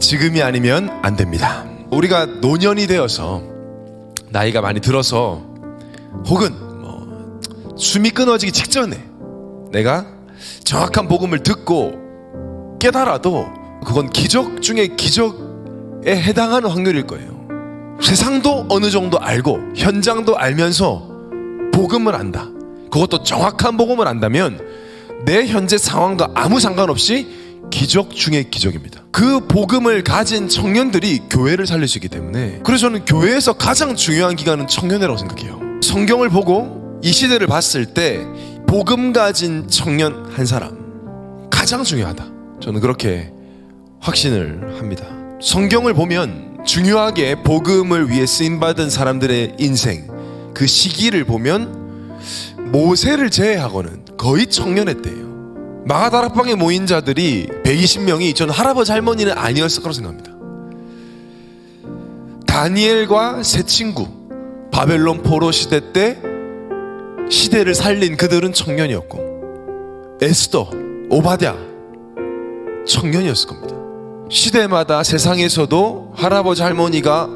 지금이 아니면 안 됩니다. 우리가 노년이 되어서 나이가 많이 들어서 혹은 숨이 끊어지기 직전에 내가 정확한 복음을 듣고 깨달아도 그건 기적 중에 기적에 해당하는 확률일 거예요. 세상도 어느 정도 알고 현장도 알면서 복음을 안다, 그것도 정확한 복음을 안다면 내 현재 상황과 아무 상관없이 기적 중에 기적입니다. 그 복음을 가진 청년들이 교회를 살릴 수 있기 때문에, 그래서 저는 교회에서 가장 중요한 기간은 청년회라고 생각해요. 성경을 보고 이 시대를 봤을 때 복음 가진 청년 한 사람 가장 중요하다, 저는 그렇게 확신을 합니다. 성경을 보면 중요하게 복음을 위해 쓰임받은 사람들의 인생, 그 시기를 보면 모세를 제외하고는 거의 청년회 때예요. 마가다락방에 모인 자들이 120명이 저는 할아버지 할머니는 아니었을 거라고 생각합니다. 다니엘과 세 친구, 바벨론 포로 시대 때 시대를 살린 그들은 청년이었고, 에스더, 오바댜 청년이었을 겁니다. 시대마다 세상에서도 할아버지 할머니가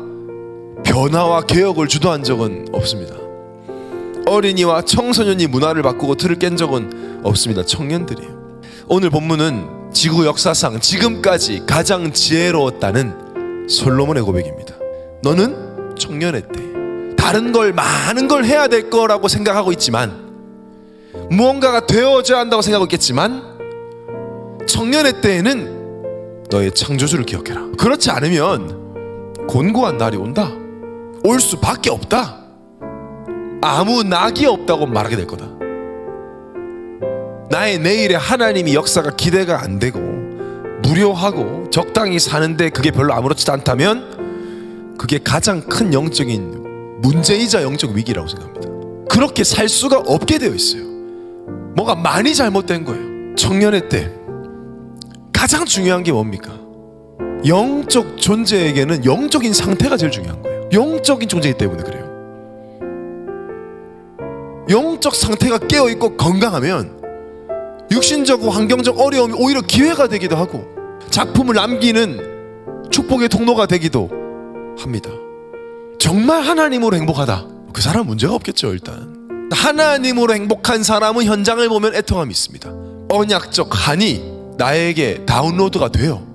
변화와 개혁을 주도한 적은 없습니다. 어린이와 청소년이 문화를 바꾸고 틀을 깬 적은 없습니다. 청년들이에요. 오늘 본문은 지구 역사상 지금까지 가장 지혜로웠다는 솔로몬의 고백입니다. 너는 청년회 때 다른 걸, 많은 걸 해야 될 거라고 생각하고 있지만, 무언가가 되어져야 한다고 생각하고 있겠지만, 청년회 때에는 너의 창조주를 기억해라. 그렇지 않으면 곤고한 날이 온다. 올 수밖에 없다. 아무 낙이 없다고 말하게 될 거다. 나의 내일에 하나님이 역사가 기대가 안 되고 무료하고 적당히 사는데 그게 별로 아무렇지도 않다면 그게 가장 큰 영적인 문제이자 영적 위기라고 생각합니다. 그렇게 살 수가 없게 되어 있어요. 뭐가 많이 잘못된 거예요. 청년회 때 가장 중요한 게 뭡니까? 영적 존재에게는 영적인 상태가 제일 중요한 거예요. 영적인 존재이기 때문에 그래요. 영적 상태가 깨어있고 건강하면 육신적 환경적 어려움이 오히려 기회가 되기도 하고 작품을 남기는 축복의 통로가 되기도 합니다. 정말 하나님으로 행복하다, 그 사람은 문제가 없겠죠. 일단 하나님으로 행복한 사람은 현장을 보면 애통함이 있습니다. 언약적 한이 나에게 다운로드가 돼요.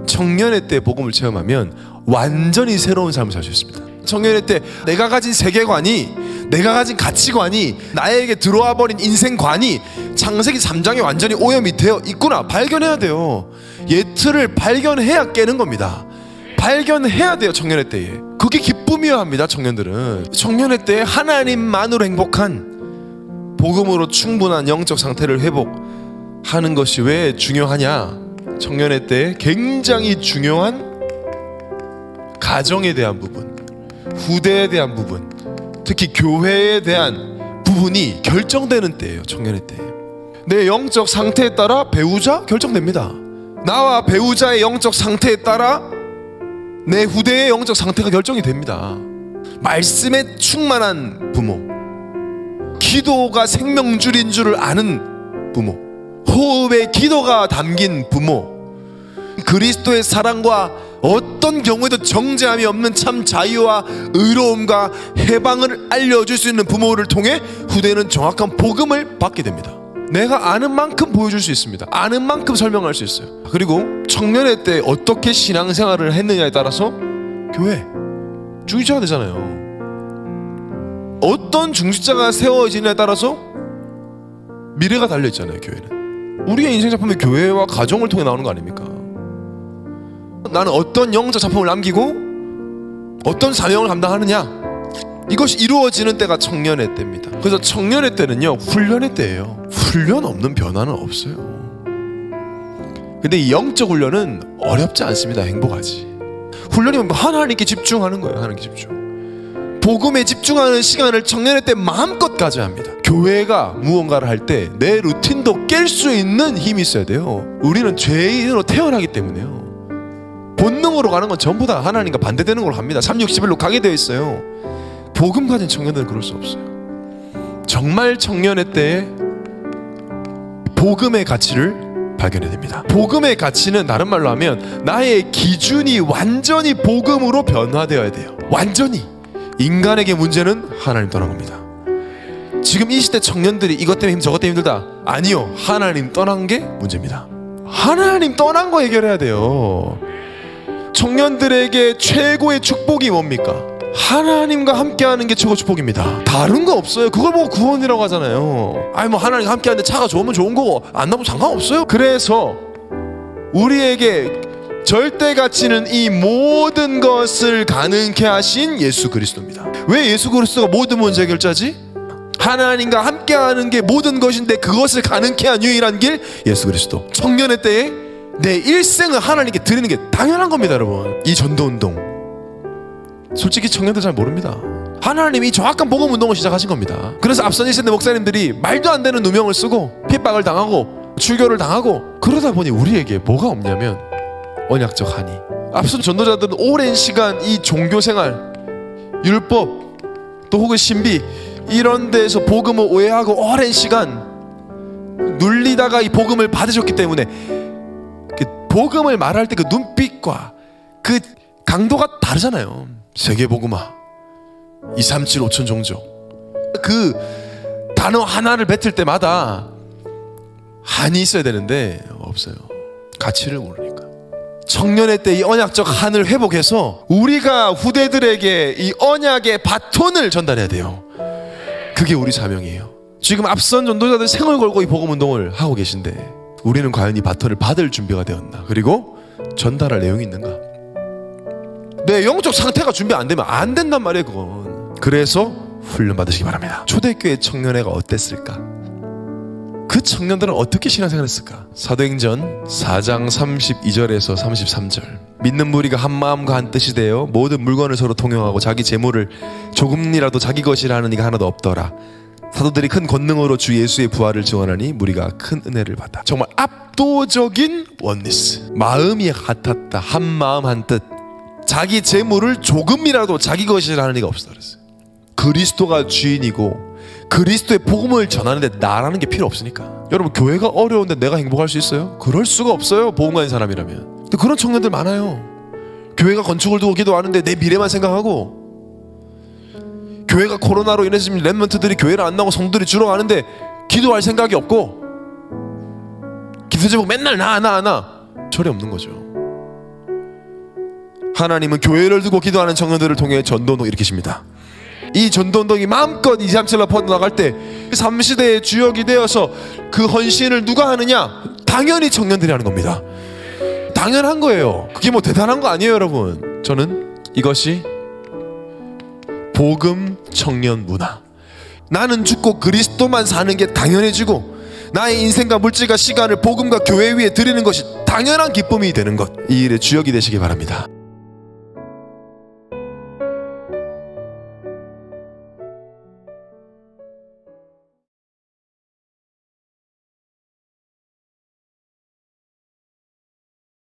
청년회 때 복음을 체험하면 완전히 새로운 삶을 살 수 있습니다. 청년회 때 내가 가진 세계관이, 내가 가진 가치관이, 나에게 들어와 버린 인생관이 창세기 3장에 완전히 오염이 되어 있구나 발견해야 돼요. 예틀을 발견해야 깨는 겁니다. 발견해야 돼요. 청년회 때에 그게 기쁨이어야 합니다. 청년들은 청년회 때 하나님만으로 행복한, 복음으로 충분한 영적 상태를 회복하는 것이 왜 중요하냐? 청년회 때 굉장히 중요한 가정에 대한 부분, 후대에 대한 부분, 특히 교회에 대한 부분이 결정되는 때예요. 청년회 때 내 영적 상태에 따라 배우자 결정됩니다. 나와 배우자의 영적 상태에 따라 내 후대의 영적 상태가 결정이 됩니다. 말씀에 충만한 부모, 기도가 생명줄인 줄을 아는 부모, 호흡에 기도가 담긴 부모, 그리스도의 사랑과 어떤 경우에도 정죄함이 없는 참 자유와 의로움과 해방을 알려줄 수 있는 부모를 통해 후대는 정확한 복음을 받게 됩니다. 내가 아는 만큼 보여줄 수 있습니다. 아는 만큼 설명할 수 있어요. 그리고 청년회 때 어떻게 신앙생활을 했느냐에 따라서 교회 중직자가 되잖아요. 어떤 중직자가 세워지느냐에 따라서 미래가 달려있잖아요. 교회는 우리의 인생 작품이 교회와 가정을 통해 나오는 거 아닙니까? 나는 어떤 영적 작품을 남기고 어떤 사명을 감당하느냐, 이것이 이루어지는 때가 청년회 때입니다. 그래서 청년회 때는요 훈련의 때예요. 훈련 없는 변화는 없어요. 근데 이 영적 훈련은 어렵지 않습니다. 행복하지. 훈련이 하나님께 집중하는 거예요. 하나님께 집중, 복음에 집중하는 시간을 청년회 때 마음껏 가져야 합니다. 교회가 무언가를 할 때 내 루틴도 깰 수 있는 힘이 있어야 돼요. 우리는 죄인으로 태어나기 때문에요. 본능으로 가는 건 전부 다 하나님과 반대되는 걸로 합니다. 361로 가게 되어 있어요. 복음 가진 청년들은 그럴 수 없어요. 정말 청년회 때에 복음의 가치를 발견해야 됩니다. 복음의 가치는 다른 말로 하면 나의 기준이 완전히 복음으로 변화되어야 돼요. 완전히. 인간에게 문제는 하나님 떠난 겁니다. 지금 이 시대 청년들이 이것 때문에 힘들다 저것 때문에 힘들다, 아니요, 하나님 떠난 게 문제입니다. 하나님 떠난 거 해결해야 돼요. 청년들에게 최고의 축복이 뭡니까? 하나님과 함께하는 게 최고 축복입니다. 다른 거 없어요. 그걸 보고 구원이라고 하잖아요. 아니 뭐 하나님과 함께하는데 차가 좋으면 좋은 거고 안 나면 상관없어요. 그래서 우리에게 절대 가치는 이 모든 것을 가능케 하신 예수 그리스도입니다. 왜 예수 그리스도가 모든 문제 해결자지? 하나님과 함께하는 게 모든 것인데 그것을 가능케 한 유일한 길 예수 그리스도. 청년의 때에 내 일생을 하나님께 드리는 게 당연한 겁니다. 여러분, 이 전도운동 솔직히 청년들 잘 모릅니다. 하나님이 정확한 복음운동을 시작하신 겁니다. 그래서 앞선 1세대 목사님들이 말도 안 되는 누명을 쓰고 핍박을 당하고 출교를 당하고 그러다 보니 우리에게 뭐가 없냐면 언약적 한이. 앞선 전도자들은 오랜 시간 이 종교생활, 율법 또 혹은 신비 이런 데서 복음을 오해하고 오랜 시간 눌리다가 이 복음을 받으셨기 때문에 그 복음을 말할 때 그 눈빛과 그 강도가 다르잖아요. 세계복음화 237 5천 종족, 그 단어 하나를 뱉을 때마다 한이 있어야 되는데 없어요. 가치를 모르니까. 청년의 때 이 언약적 한을 회복해서 우리가 후대들에게 이 언약의 바톤을 전달해야 돼요. 그게 우리 사명이에요. 지금 앞선 전도자들 생을 걸고 이 복음운동을 하고 계신데 우리는 과연 이 바톤을 받을 준비가 되었나, 그리고 전달할 내용이 있는가. 내 영적 상태가 준비 안 되면 안 된단 말이에요. 그건. 그래서 훈련 받으시기 바랍니다. 초대교회 청년회가 어땠을까? 그 청년들은 어떻게 신앙생활 했을까? 사도행전 4장 32절에서 33절. 믿는 무리가 한 마음과 한 뜻이 되어 모든 물건을 서로 통용하고 자기 재물을 조금이라도 자기 것이라 하는 이가 하나도 없더라. 사도들이 큰 권능으로 주 예수의 부활을 증언하니 무리가 큰 은혜를 받아. 정말 압도적인 원리스. 마음이 같았다. 한 마음 한 뜻. 자기 재물을 조금이라도 자기 것이라 하는 이가 없다 그랬어요. 그리스도가 주인이고 그리스도의 복음을 전하는데 나라는 게 필요 없으니까. 여러분, 교회가 어려운데 내가 행복할 수 있어요? 그럴 수가 없어요. 복음 가진 사람이라면. 근데 그런 청년들 많아요. 교회가 건축을 두고 기도하는데 내 미래만 생각하고, 교회가 코로나로 인해서 지금 랩런트들이 교회를 안 나오고 성도들이 줄어가는데 기도할 생각이 없고, 기도 제목 맨날 나 절이 없는 거죠. 하나님은 교회를 두고 기도하는 청년들을 통해 전도운동 일으키십니다. 이 전도운동이 마음껏 237로 퍼져나갈 때 3시대의 주역이 되어서 그 헌신을 누가 하느냐? 당연히 청년들이 하는 겁니다. 당연한 거예요. 그게 뭐 대단한 거 아니에요. 여러분, 저는 이것이 복음 청년 문화. 나는 죽고 그리스도만 사는 게 당연해지고 나의 인생과 물질과 시간을 복음과 교회 위에 드리는 것이 당연한 기쁨이 되는 것, 이 일의 주역이 되시기 바랍니다.